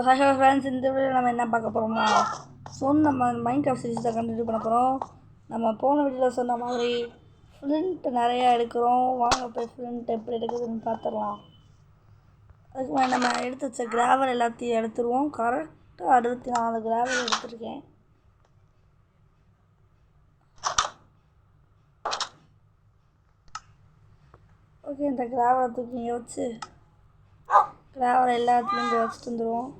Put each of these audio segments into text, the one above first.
Hi friends, இந்த வீடியோவில் நம்ம என்ன பார்க்க போகிறோம்னா நம்ம மைண்ட் கிராஃப்ட் சீரிஸை கண்டினியூ பண்ண போகிறோம். நம்ம போன வீடியோவில் சொன்ன மாதிரி ஃப்ளிண்ட் நிறையா எடுக்கிறோம். வாங்க போய் ஃப்ளிண்ட் எப்படி எடுக்குதுன்னு பார்த்துடலாம். அதுக்கு முன்னாடி நம்ம எடுத்து வச்ச கிராவல் எல்லாத்தையும் எடுத்துருவோம். கரெக்டாக 64 கிராவல் எடுத்துருக்கேன். ஓகே, இந்த கிராவலை தூக்கி இங்கே வச்சு கிராவல் எல்லாத்துலேயும் போய் வச்சுட்டு வந்துடுவோம்.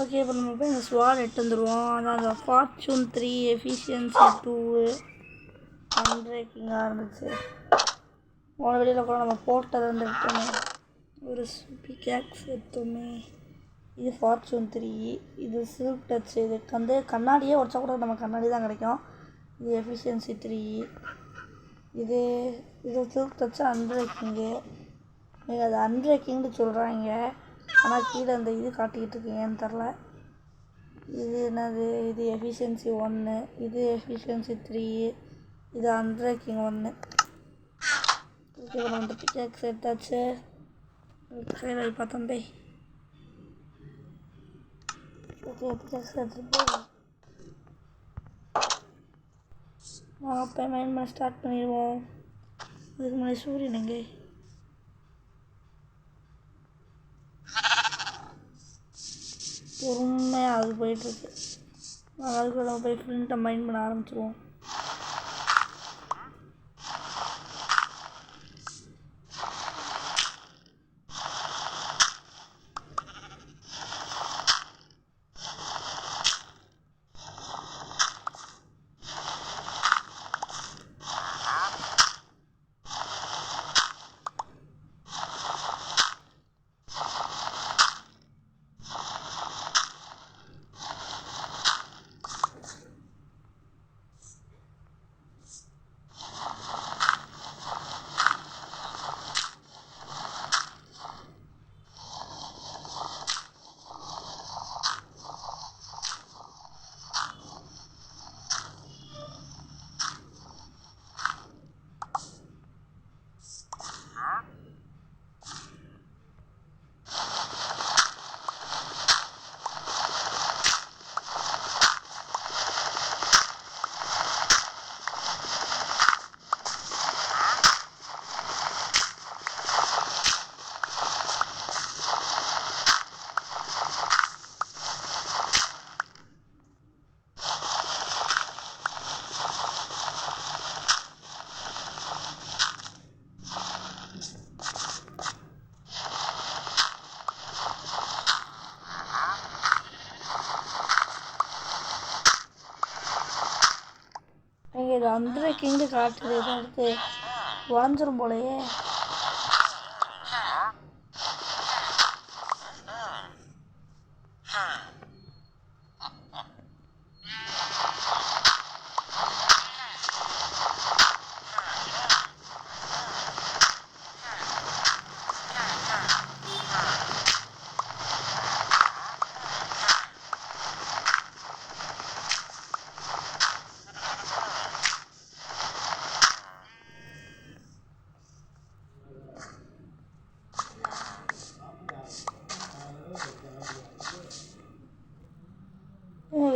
ஓகே, இப்போ நம்ம போய் இந்த ஸ்வாட் எடுத்து வந்துடுவோம். அதான் அந்த ஃபார்ச்சூன் 3 எஃபிஷியன்சி 2 அன்பிரேக்கிங்காக இருந்துச்சு. போன வெளியில் கூட நம்ம போட்டதை வந்து எடுத்தோமே, ஒரு பிகேக்ஸ் எடுத்தோமே. இது ஃபார்ச்சூன் 3, இது சில்க் டச். இதுக்கு வந்து கண்ணாடியே உடச்சா கூட நம்ம கண்ணாடி தான் கிடைக்கும். இது எஃபிஷியன்சி 3. இது சில்க் டச்சு அன்பிரேக்கிங்கு. அது அன்பிரேக்கிங்னு சொல்கிறாங்க, ஆனால் கீழே அந்த இது காட்டிக்கிட்டு இருக்கு, ஏன்னு தெரில. இது என்னது? இது எஃபிஷியன்சி 1, இது எஃபிஷியன்சி 3, இது அன்பிரேக்கிங் 1. ஓகே, நம்ம இந்த பிக்கேக்ஸ் எடுத்தாச்சு. கையில் வை பார்த்தோம் போய். ஓகே, பிக்கேக்ஸ் எடுத்துகிட்டு போய் நான் அப்போ மைண்ட் பண்ண ஸ்டார்ட் பண்ணிடுவோம். அதுக்கு முன்னாடி சூரியன் எங்கே? பொறுமையாக அது போயிட்டுருக்கு. அதுக்குள்ள நம்ம போய் ஃப்ளிண்ட்டை மைண்ட் பண்ண ஆரம்பிச்சிடுவோம். இது அன்பிரேக்கிங்கு காட்டுது. இதை எடுத்து உடஞ்சிரும் போலையே.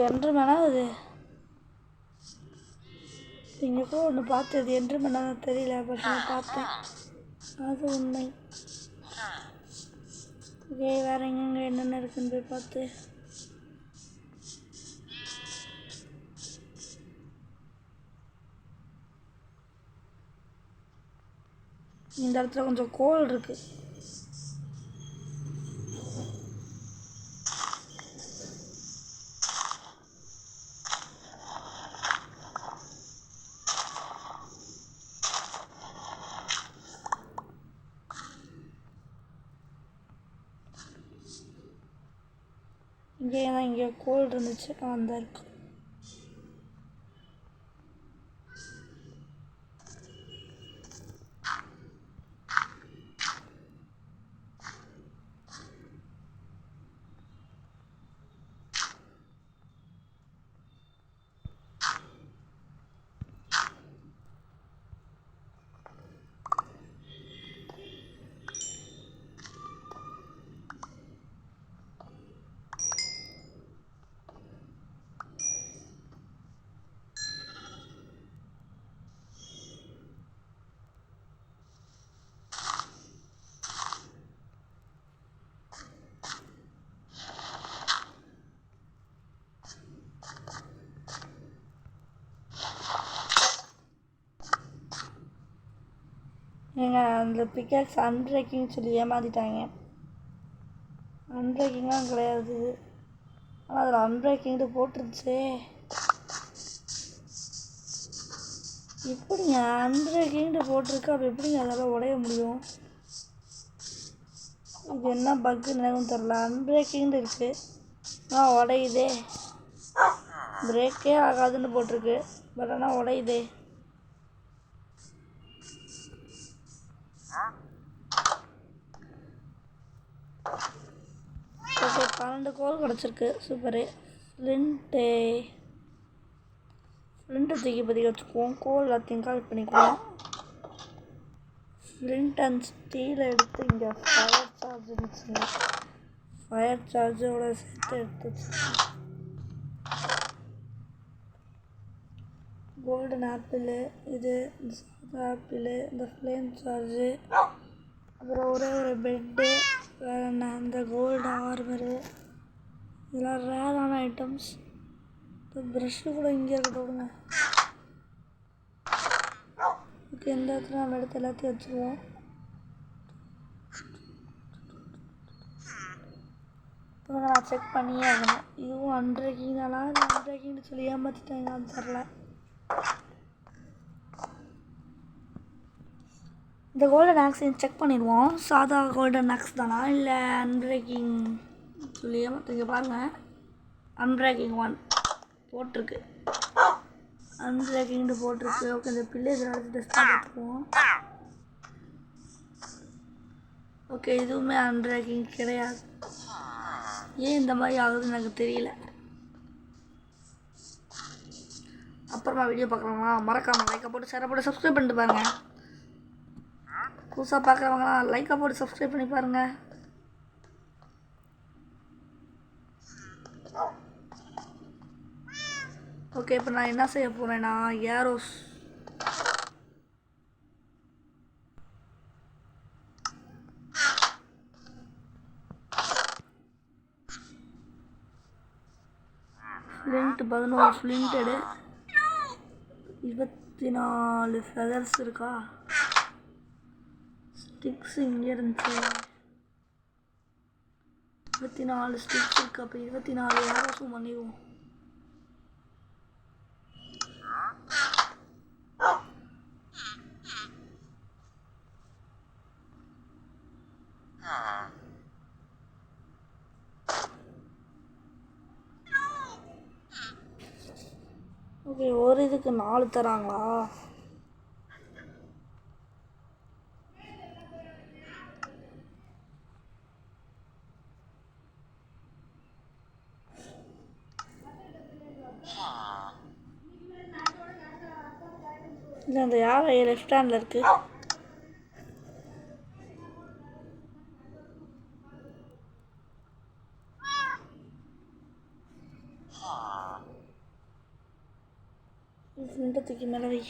என்று மேனா அது இங்கே கூட ஒன்று பார்த்தது என்று மேனா தெரியல, பட் நான் பார்த்தேன். அது உண்மை. ஏய் வேறு எங்கெங்கே என்னென்ன இருக்குன்னு போய் பார்த்து. இந்த இடத்துல கொஞ்சம் கோல் இருக்குது. இங்கே கோல் இருந்துச்சு. அந்த இருக்கு. ஏங்க அந்த பிக்காக்ஸ் அன்பிரேக்கிங் சொல்லி ஏமாற்றிட்டாங்க. அன்பிரேக்கிங்லாம் கிடையாது. ஆனால் அதில் அன்பிரேக்கிங்ட்டு போட்டுருச்சு. எப்படிங்க அன்பிரேக்கிங்ட்டு போட்டிருக்கு? அப்போ எப்படிங்க அதெல்லாம் உடைய முடியும்? இது என்ன பக்குன்னு எனக்கும் தெரில. அன்பிரேக்கிங்ட்டு இருக்குது ஆனால் உடையுதே. பிரேக்கே ஆகாதுன்னு போட்டிருக்கு. பட் ஆனால் உடையுதே. ஓகே 12 கோல் கிடச்சிருக்கு. சூப்பரு. ஃப்ளிண்ட்டு தூக்கி பற்றி வச்சுக்குவோம். கோல் எல்லாத்தையும் கால் பண்ணிக்குவோம். ஃப்ளிண்ட் அண்ட் ஸ்டீலை எடுத்து இங்கே ஃபயர் சார்ஜ் இருந்துச்சுங்க. ஃபயர் சார்ஜோட சேர்த்து எடுத்து வச்சுருக்கோம். கோல்டன் ஆப்பிள், இது சாதா ஆப்பிள், இந்த ஃப்ளேம் சார்ஜு, அப்புறம் ஒரே ஒரு பெட்டு, வேறு என்ன இந்த கோல்டு ஆர்மரு, இதெல்லாம் ரேரான ஐட்டம்ஸ். இந்த ப்ரஷ்ஷு கூட இங்கே இருக்கட்டும்ங்க. ஓகே இந்த இடத்துல நம்ம எடுத்து எல்லாத்தையும் வச்சுருவோம். இப்போ நான் செக் பண்ணியே ஆகணும். இதுவும் அன்பிரேக்கிங் தானா இல்லை அன்பிரேக்கிங்னு சொல்லி ஏமாற்றிட்டாங்கன்னு தெரில. இந்த கோல்டன் ஆக்ஸையும் செக் பண்ணிடுவோம். சாதா கோல்டன் ஆக்ஸ் தானா இல்லை அன்பிரேக்கிங் சொல்லி ஏமாற்றிங்க. பாருங்கள், அன்பிரேக்கிங் 1 போட்டிருக்கு. அன்பிரேக்கிங்னு போட்டிருக்கு. ஓகே இந்த பில்லேஜ் எடுத்து டெஸ்ட் பண்ணிக்குவோம். ஓகே இதுவுமே அன்பிரேக்கிங் கிடையாது. ஏன் இந்த மாதிரி ஆகுதுன்னு எனக்கு தெரியல. அப்புறமா வீடியோ பார்க்குறவங்களா மறக்காமல் லைக்கை போட்டு ஷேரை போட்டு சப்ஸ்கிரைப் பண்ணிட்டு பாருங்கள். புதுசாக பார்க்குறவங்களாம் லைக்கை போட்டு சப்ஸ்கிரைப் பண்ணி பாருங்கள். ஓகே இப்போ நான் என்ன செய்ய போகிறேன்னா ஏரோஸ் ஃப்ளிண்ட் 11 ஃப்ளிண்டடு 24 ஃபெதர்ஸ் இருக்கா. ஸ்டிக்ஸ் இங்கே இருந்துச்சு. 24 ஸ்டிக்ஸ் இருக்கு. அப்போ 24 ஏரோஸும் பண்ணிடுவோம். ஓகே ஒரு இதுக்கு 4 தராங்களா? இல்லை அந்த யார் லெஃப்ட் ஹேண்டில் இருக்குது. ஃப்ளிண்டத்துக்கு மேலே வை.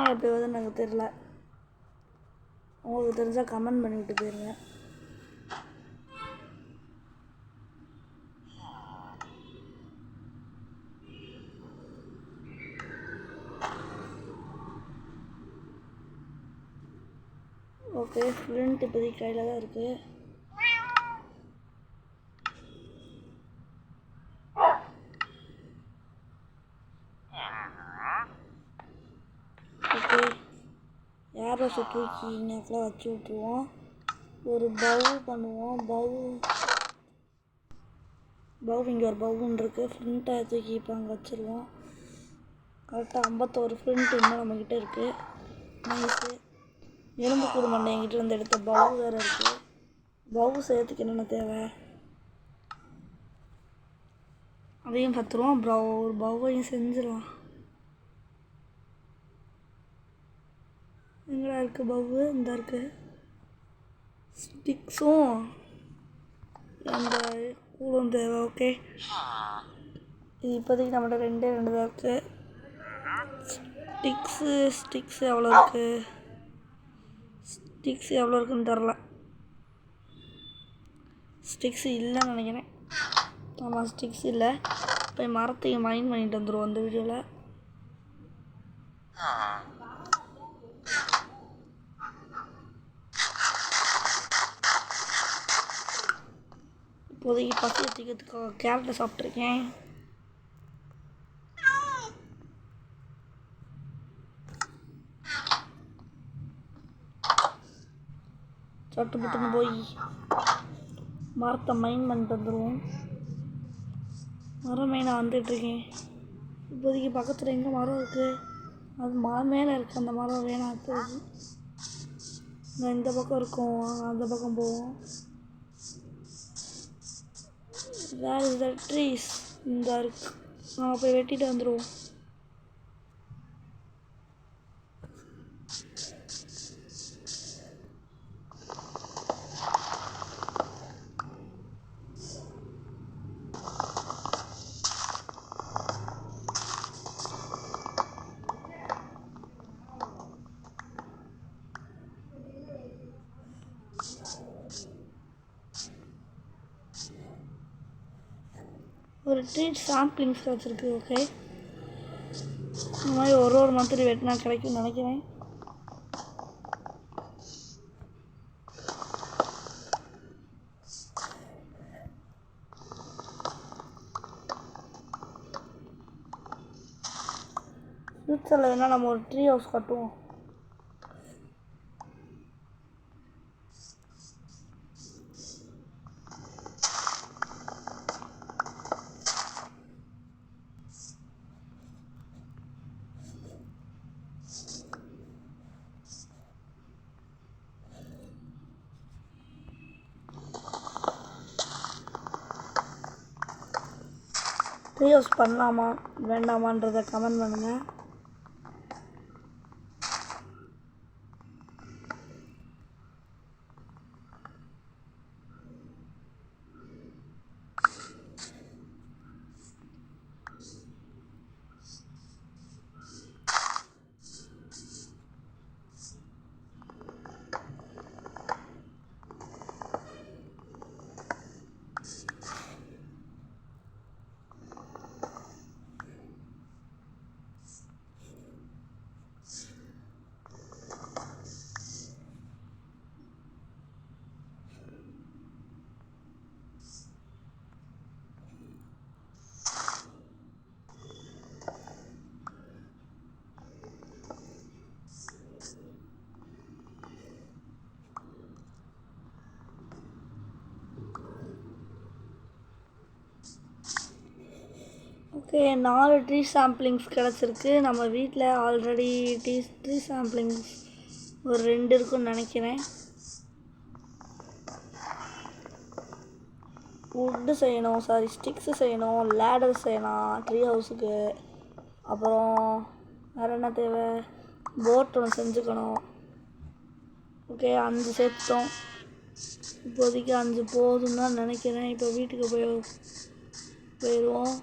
எதனால் எப்படி வருதுன்னு எனக்கு தெரில. உங்களுக்கு தெரிஞ்சால் கமெண்ட் பண்ணிவிட்டு போயிருங்க. ஓகே, ஃப்ளிண்ட் இப்போதைக்கு கையில் தான் இருக்குது. ஓகே, ஏரோஸை தூக்கி நேரத்தில் வச்சு விட்ருவோம். ஒரு பவு பண்ணுவோம். பவு இங்கே ஒரு பவுன்னு இருக்குது. ஃப்ளிண்ட்டை தூக்கி இப்போ அங்கே வச்சுருவோம். கரெக்டாக 51 ஃப்ளிண்ட் இன்னும் நம்மக்கிட்ட இருக்குது. நைஸு. எலும்பு கூடு மண்டை என்கிட்ட இருந்து எடுத்த பவு வேறு இருக்குது. பவு செய்யறதுக்கு என்னென்ன தேவை அதையும் பார்த்துருவோம். அப்புறம் ஒரு பவ்வையும் செஞ்சிடலாம். எங்கடா இருக்குது பவு? இந்த இருக்குது. ஸ்டிக்ஸும் அந்த கூடும் தேவை. ஓகே, இது இப்போதைக்கு நம்மகிட்ட 2 தான் இருக்குது. ஸ்டிக்ஸு எவ்வளோ இருக்குது? ஸ்டிக்ஸ் எவ்வளோ இருக்குன்னு தெரில. ஸ்டிக்ஸ் இல்லைன்னு நினைக்கிறேன். ஆமாம், ஸ்டிக்ஸ் இல்லை. போய் மரத்தையும் மைண்ட் பண்ணிட்டு வந்துடுவோம் அந்த வீடியோவில். இப்போதைக்கு பசி வச்சுக்கிறதுக்காக கேரட்டை சாப்பிட்ருக்கேன். சட்டு புட்டுன்னு போய் மரத்தை மைண்ட் பண்ணிட்டு வந்துடுவோம். மரமே நான் வந்துட்டுருக்கேன். இப்போதைக்கு பக்கத்தில் எங்கே மரம் இருக்குது? அது மரம் மேலே இருக்குது. அந்த மரம் வேணாம். இப்போதைக்கு நான் இந்த பக்கம் இருக்கோம், அந்த பக்கம் போவோம். வேறு இந்த ட்ரீஸ் இந்த இருக்கு. நம்ம போய் வெட்டிட்டு வந்துடுவோம். ஒரு ட்ரீட் சாம்பிளிங்ஸ் வச்சுருக்கு. ஓகே, இந்த மாதிரி ஒரு மந்த்லி வெட்டினா கிடைக்கும்னு நினைக்கிறேன். ஃப்யூச்சரில் வேணால் நம்ம ஒரு ட்ரீ ஹவுஸ் கட்டுவோம். ட்ரீ ஹவுஸ் பண்ணலாமா வேண்டாமான்றதை கமெண்ட் பண்ணுங்கள். ஓகே, 4 ட்ரீ சாம்பிளிங்ஸ் கிடச்சிருக்கு. நம்ம வீட்டில் ஆல்ரெடி ட்ரீ சாம்பிளிங்ஸ் ஒரு 2 இருக்குன்னு நினைக்கிறேன். வுட்டு செய்யணும், ஸ்டிக்ஸு செய்யணும், லேடர் செய்யலாம் ட்ரீ ஹவுஸுக்கு. அப்புறம் வேறு என்ன தேவை? போட் ஒன்று செஞ்சுக்கணும். ஓகே, 5 சேர்த்தோம். இப்போதைக்கு 5 போதும் தான் நினைக்கிறேன். இப்போ வீட்டுக்கு போயிடுவோம்.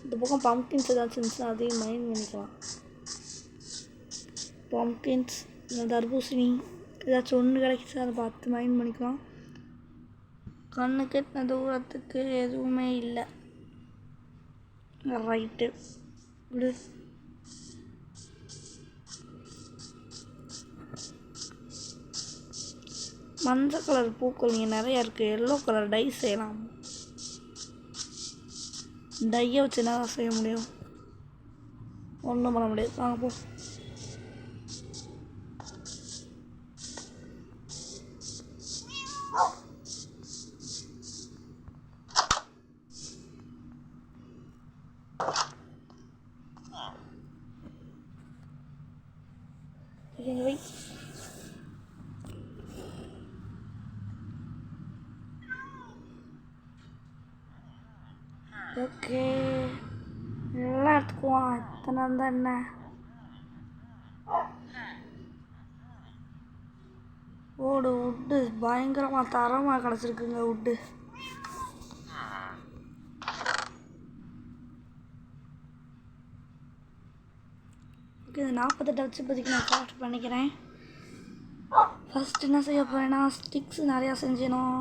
இந்த பக்கம் பம்ப்கின்ஸ் ஏதாச்சும் இருந்துச்சுன்னா அதையும் மைண்ட் பண்ணிக்கலாம். பம்கின்ஸ், தர்பூசணி ஏதாச்சும் ஒன்று கிடைக்கிச்சு அதை பார்த்து மைண்ட் பண்ணிக்கலாம். கண்ணு கெட்டின தூரத்துக்கு எதுவுமே இல்லை. ரைட்டு விடு. மஞ்சள் கலர் பூக்கள் இங்கே நிறையா இருக்குது. எல்லோ கலர் டை செய்யலாம். டையை வச்சு என்ன செய்ய முடியும்? ஒன்றும் பண்ண முடியாது. வாங்க போ. ஓகே, எல்லாம் எடுத்துக்குவோம். எத்தனை இருந்தால் என்ன? ஓடு உட்டு பயங்கரமாக தரமாக கிடச்சிருக்குங்க உட்டு. ஓகே, இந்த 48 வச்சு இப்போதைக்கு நான் கிராஃப்ட் பண்ணிக்கிறேன். ஃபஸ்ட் என்ன செய்ய போகிறேன்னா ஸ்டிக்ஸ் நிறையா செஞ்சணும்.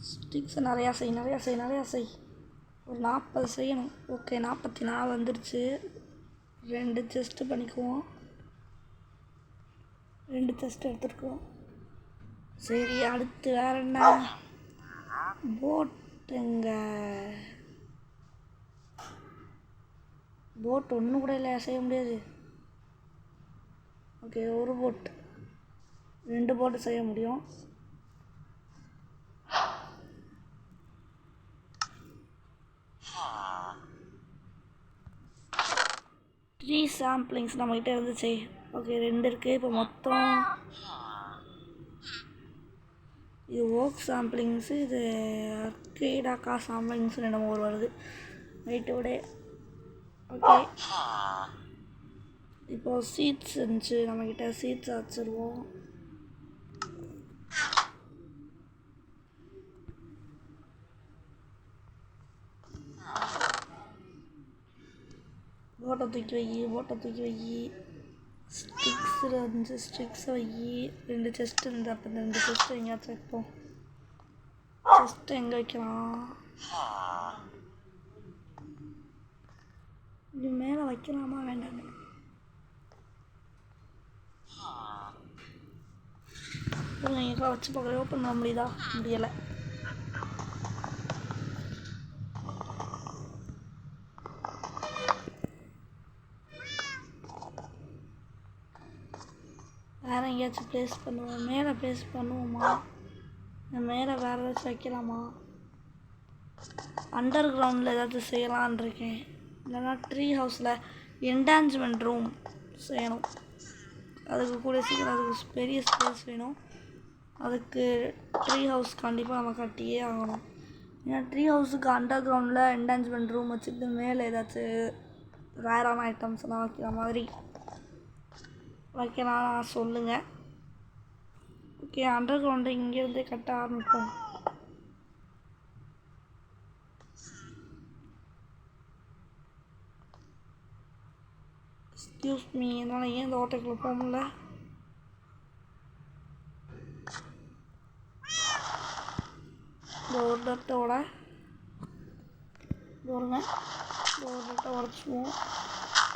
ஸ்டிக்ஸை நிறையா செய். ஒரு 40 செய்யணும். ஓகே, 44 வந்துடுச்சு. 2 செஸ்ட்டு பண்ணிக்குவோம். 2 செஸ்ட் எடுத்துருக்குவோம். சரி, அடுத்து வேறு என்ன? போட்டுங்க. போட் ஒன்றும் கூட இல்லை, செய்ய முடியாது. ஓகே, ஒரு போட் 2 போட்டு செய்ய முடியும். த்ரீ சாம்பிளிங்ஸ் நம்மகிட்ட இருந்துச்சு. ஓகே, 2 இருக்குது. இப்போ மொத்தம் இது ஓக் சாம்பிளிங்ஸு, இது அர்கேடாக்கா சாம்பிளிங்ஸு நம்ம ஒரு வருது. ரைட்டோட ஓகே, இப்போது சீட்ஸ் இருந்துச்சு நம்மக்கிட்ட. சீட்ஸ் வச்சுருவோம். போட்டை தூக்கி வை. ஸ்டிக்ஸில் இருந்துச்சு, ஸ்டிக்ஸை வை. 2 செஸ்ட் இருந்து அப்போ 2 செஸ்ட்டு எங்கேயாச்சும் வைப்போம். செஸ்ட்டு எங்கே வைக்கலாம்? இது மேலே வைக்கலாமா வேண்டாம்? எங்கேலாம் வச்சு பார்க்குறேன். ஓப்பன் பண்ண முடியுதா? முடியலை. வேறு எங்கேயாச்சும் ப்ளேஸ் பண்ணுவோம். மேலே ப்ளேஸ் பண்ணுவோமா? மேலே வேறு ஏதாச்சும் வைக்கலாமா? அண்டர் கிரவுண்டில் ஏதாச்சும் செய்யலான் இருக்கேன். இல்லைன்னா ட்ரீ ஹவுஸில் என்டான்ஜ்மெண்ட் ரூம் செய்யணும். அதுக்கு கூட சீக்கிரம் அதுக்கு பெரிய ஸ்பேஸ் வேணும். அதுக்கு ட்ரீ ஹவுஸ் கண்டிப்பாக நம்ம கட்டியே ஆகணும். ஏன்னா ட்ரீ ஹவுஸுக்கு அண்டர் கிரவுண்டில் என்டான்ஜ்மெண்ட் ரூம் வச்சுட்டு மேலே ஏதாச்சும் ரேரான ஐட்டம்ஸ்லாம் வைக்கிற மாதிரி வைக்கலாம் சொல்லுங்கள். ஓகே, அண்டர் கிரவுண்டை இங்கேருந்தே கட்ட ஆரம்பிப்போம். எக்ஸ்கியூஸ் மீ, என்னால் ஏன் இந்த ஓட்டைக்குள்ளே போக முடியல? இந்த ஒரு டட்டோட உடச்சிடுவோம்.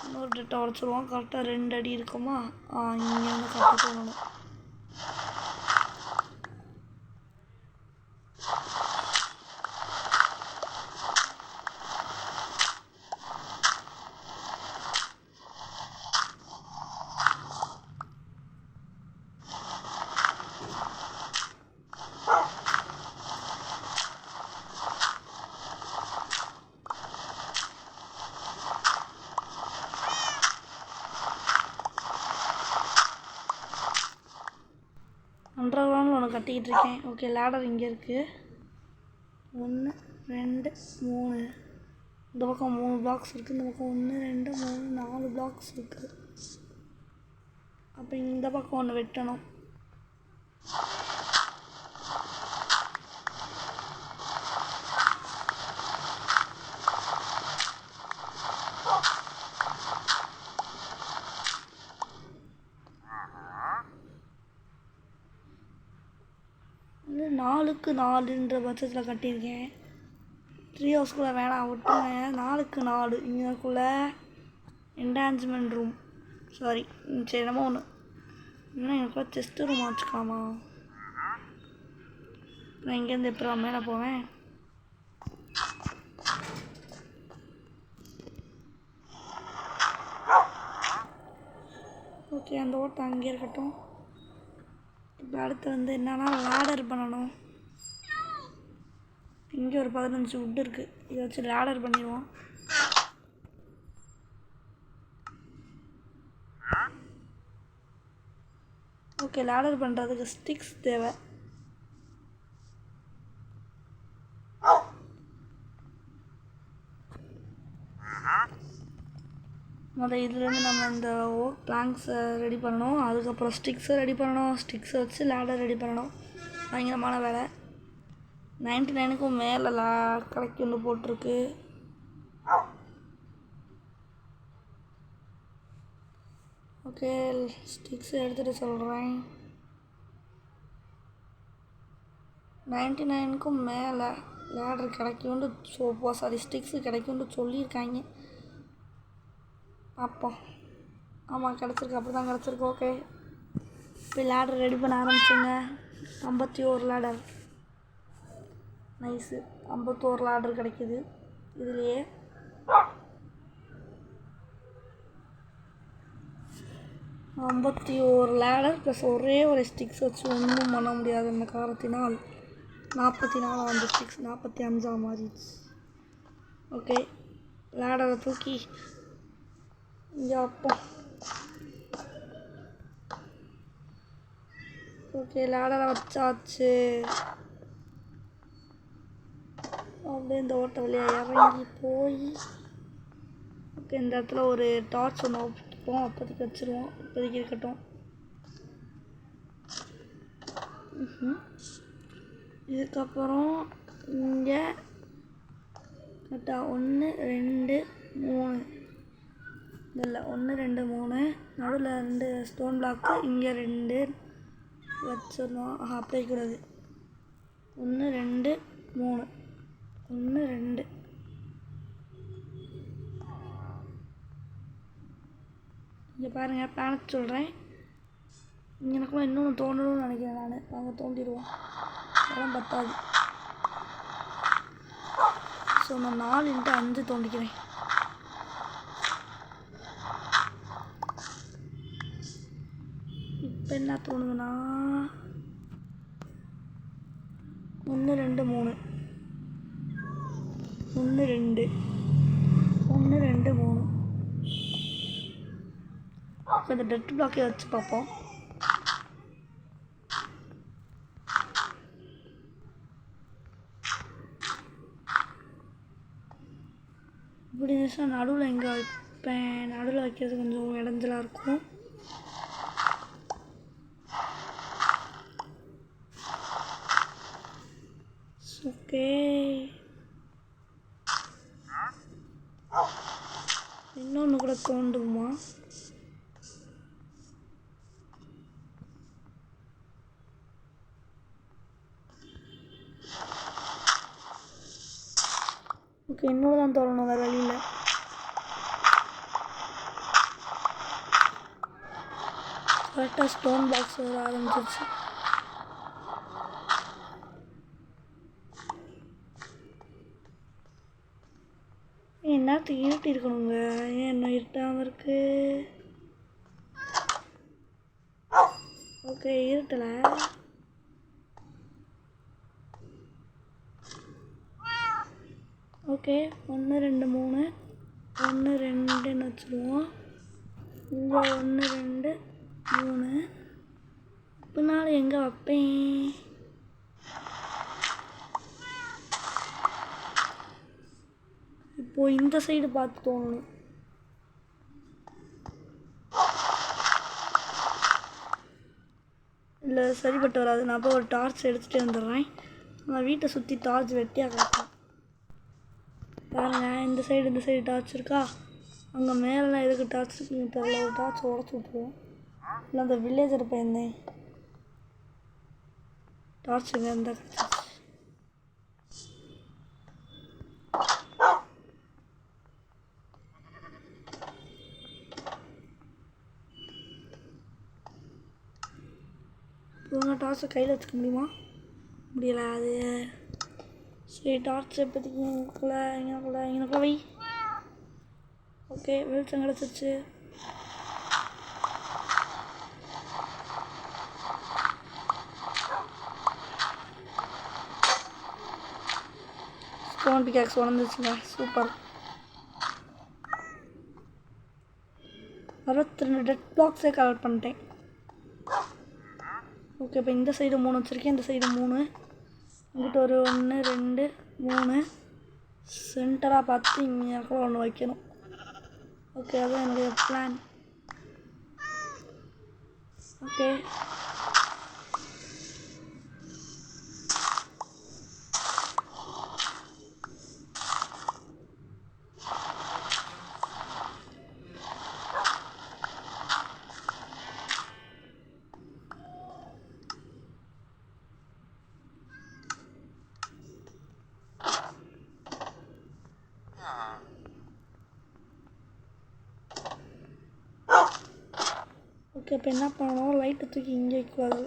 இன்னொரு டட்டை உடச்சிடுவோம். கரெக்டாக 2 அடி இருக்குமா? இங்கே வந்து கரெக்டாக போகணும். அண்டர் கிரவுண்டில் ஒன்று கட்டிக்கிட்டு இருக்கேன். ஓகே, லேடர் இங்கே இருக்குது. 1 2 3 இந்த பக்கம் 3 பிளாக்ஸ் இருக்குது. இந்த பக்கம் 1 2 3 4 பிளாக்ஸ் இருக்குது. அப்போ இந்த பக்கம் ஒன்று வெட்டணும். 4க்கு 4ன்ற பட்சத்தில் கட்டியிருக்கேன். ட்ரீ ஹவுஸ்குள்ளே வேணாம் விட்டுருங்க. 4க்கு 4 இங்கேக்குள்ளே என்டான்ஸ்மெண்ட் ரூம் சாரி சரி என்னமோ ஒன்று இன்னும் எனக்குள்ளே செஸ்ட் ரூம் வச்சுக்கலாமா? நான் இங்கேருந்து எப்போ மேலே போவேன்? ஓகே அந்த ஓட்டை அங்கே இருக்கட்டும். இப்போ அடுத்து வந்து என்னன்னா லேடர் பண்ணணும். இங்கே ஒரு 15 வுட் இருக்குது. இதை வச்சு லேடர் பண்ணிடுவோம். ஓகே லேடர் பண்ணுறதுக்கு ஸ்டிக்ஸ் தேவை. முதல் இதுலேருந்து நம்ம இந்த ஓக் பிளாங்க்ஸை ரெடி பண்ணணும். அதுக்கப்புறம் ஸ்டிக்ஸை ரெடி பண்ணணும். ஸ்டிக்ஸை வச்சு லேடர் ரெடி பண்ணணும். பயங்கரமான வேலை. 99க்கும் மேலே கடைக்கு வந்து போட்டிருக்கு. ஓகே ஸ்டிக்ஸை எடுத்துகிட்டு சொல்கிறேன். 99க்கும் மேலே லேடர் கிடைக்கும்னு சாரி ஸ்டிக்ஸு கிடைக்கும்னு சொல்லியிருக்காங்க. பார்ப்போம். ஆமாம் கிடச்சிருக்கு. அப்படி தான் கிடச்சிருக்கு. ஓகே இப்போ லேடர் ரெடி பண்ண ஆரம்பிச்சுங்க. 51 லேடர். நைஸு 51 லேடர் கிடைக்கிது இதுலேயே. ஐம்பத்தி 1 லேடர் ப்ளஸ் ஒரே ஒரு ஸ்டிக்ஸ் வச்சு ஒன்றும் பண்ண முடியாது இந்த காரணத்தினால் 44 அந்த ஸ்டிக்ஸ் 45 மாறிடுச்சு. ஓகே லேடரை தூக்கி இங்கே வைப்போம். ஓகே லேடரை வச்சாச்சு. அப்படியே இந்த ஓட்டை வழியாக இறங்கி போய் ஓகே இந்த இடத்துல ஒரு டார்ச் ஒன்று வைப்போம். அப்போதைக்கு வச்சுருவோம். இப்போதைக்கு இருக்கட்டும். இதுக்கப்புறம் இங்கே கரெக்டாக 1 2 3 இல்லை 1 2 3 நடுவில் 2 ஸ்டோன் பிளாக்கு இங்கே 2 வச்சிடணும். அப்படியே கூடாது. 1 2 3 1 2 இங்கே பாருங்கள் பிளானட் சொல்கிறேன். எனக்குலாம் இன்னொன்று தோண்டணும்னு நினைக்கிறேன். நான் நாங்கள் தோண்டிடுவோம். அதெல்லாம் பத்தாது. ஸோ நான் 4 × 5 தோண்டிக்கிறேன். இப்போ என்ன தோணுதுன்னா 1 2 3 1 2 1 2 3 இந்த டெட் பிளாக்கே வச்சு பார்ப்போம். இப்படி இருந்துச்சுன்னா நடுவில் எங்கே வைப்பேன்? நடுவில் வைக்கிறது கொஞ்சம் இடைஞ்சலாக இருக்கும். ஓகே இன்னொன்று கூட தோண்டுமா? ஓகே இன்னொரு தான் தோறணும். வேறு வழியில் கரெக்டாக ஸ்டோன் பாக்ஸ் வர ஆரம்பிச்சிருச்சு. என்னத்துக்கு இருட்டி இருக்கணுங்க? ஏன் இன்னும் இருட்டாமல் இருக்கு? ஓகே இருட்டலை. ஓகே 1 2 3 1 2ன்னு வச்சுருவோம். இங்கே 1 2 3 பின்னால் எங்கே வைப்பேன்? இப்போது இந்த சைடு பார்த்து தோணணும். இல்லை சரிப்பட்டு வராது. நான் போய் ஒரு டார்ச் எடுத்துகிட்டே வந்துடுறேன். நான் வீட்டை சுற்றி டார்ச் வெட்டியாக காட்டேன். பாருங்கள் இந்த சைடு டார்ச் இருக்கா? அங்கே மேலெலாம் எதுக்கு டார்ச் இருக்குன்னு தெரியல. ஒரு டார்ச் உடச்சி விட்ருவோம். இல்லை அந்த வில்லேஜர் போயிருந்தேன். டார்ச் எங்கே இருந்தால் கிடச்சிச்சு. இப்போ டார்ச்சை கையில் வச்சுக்க முடியுமா? முடியலை. அது சரி, டார்ச் எப்போதைக்கு இங்கனக்குள்ள வை. ஓகே, வெளிச்சம் கிடச்சிருச்சு. ஸ்டோன் பிக்காக்ஸ் உடஞ்சிச்சுங்க. சூப்பர். 62 டெட் பிளாக்ஸே கலெக்ட் பண்ணிட்டேன். ஓகே, இப்போ இந்த சைடு 3 வச்சுருக்கேன், இந்த சைடு 3, இங்கிட்ட ஒரு 1 2 3 சென்டராக பார்த்து இங்கே கூட ஒன்று வைக்கணும். ஓகே, அதுதான் என்னுடைய பிளான். Okay, okay. இப்போ என்ன பண்ணணும், லைட்டை தூக்கி இங்கே வைக்கூடாது.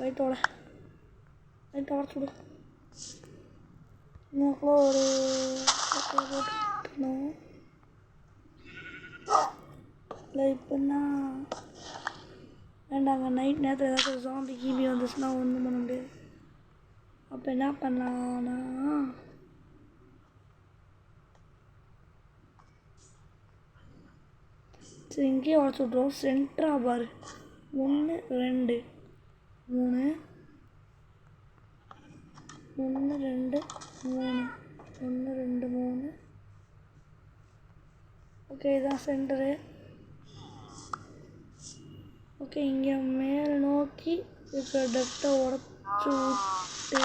லைட்டை உடச்சுடு. இன்னும் ஒரு போட்டுக்கணும். இல்லை இப்போன்னா வேண்டாங்க. நைட் நேரத்தில் ஏதாச்சும் ஜாம்பி கீபி வந்துச்சுன்னா ஒன்றும் பண்ண முடியாது. அப்போ என்ன பண்ணலான்னா, சரி இங்கேயே உடச்சி விட்ருவோம். சென்டராக பாரு. 1 2 3 1 2 3 1 2 3. ஓகே, இதுதான் சென்டரு. ஓகே, இங்கே மேலே நோக்கி இருக்கிற டெப்டை உடச்சி விட்டு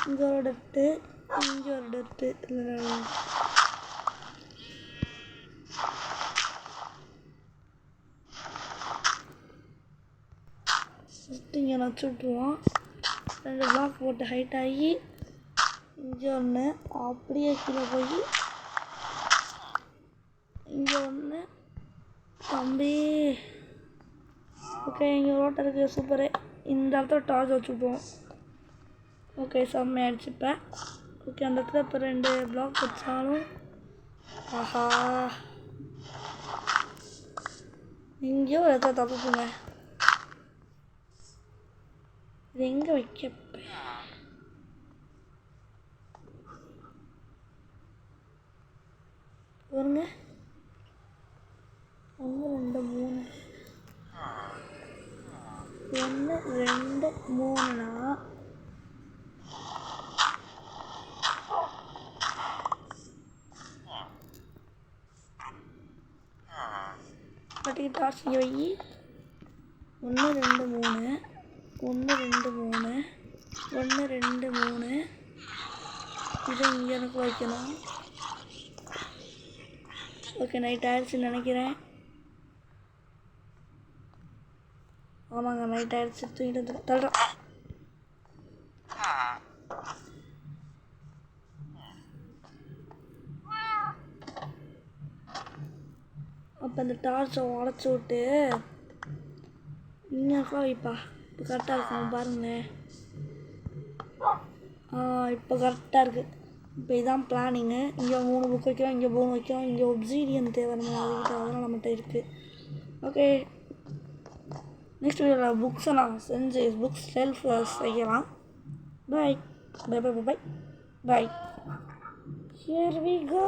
இங்கே ஒரு டெப்ட்டு, இங்கே ஒரு டெப்ட்டு. இல்லை ஃபஸ்ட்டு இங்கே வச்சு விட்ருவோம். 2 பிளாக் போட்டு ஹைட் ஆகி இங்கே ஒன்று, அப்படியே கீழே போய் இங்கே ஒன்று. தம்பி ஓகே, இங்கே ரோட்டை இருக்குது. சூப்பரு. இந்த இடத்துல டார்ச் வச்சு விட்ருவோம். ஓகே, செம்மையாகிடுச்சு இப்போ. ஓகே, அந்த இடத்துல இப்போ 2 பிளாக் வச்சாலும் ஆஹா, எங்கேயோ ஒரு இடத்துல தப்புங்க. இது எங்கே வைக்க பாருங்க. 1 2 3 1 2 3னா பட்டி டார்ச் இங்கே வை. 1 2 3 1 2 3 1 2 3. இதை இங்கே எனக்கு வைக்கணும். ஓகே, நைட் ஆயிடுச்சுன்னு நினைக்கிறேன். ஆமாங்க, நைட் ஆயிடுச்சு. தூங்கிட்டு தள்ளுறேன். அப்போ அந்த டார்ச்சை உடச்சி விட்டு இன்னும் வைப்பா. இப்போ கரெக்டாக இருக்கும் பாருங்களேன். இப்போ கரெக்டாக இருக்குது. இப்போ இதான் பிளானிங்கு. இங்கே 3 புக் வைக்கிறோம், இங்கே 3 வைக்கிறோம், இங்கே ஒப்சீடியன் தேவை நம்ம அதுக்கிட்ட, அதெல்லாம் நம்மகிட்ட இருக்குது. ஓகே, நெக்ஸ்ட் வீடியோவில் புக்ஸை நான் செஞ்சு புக்ஸ் செல்ஃப் செய்யலாம். பாய் பாய் பாய் பாய் பாய். Here we go.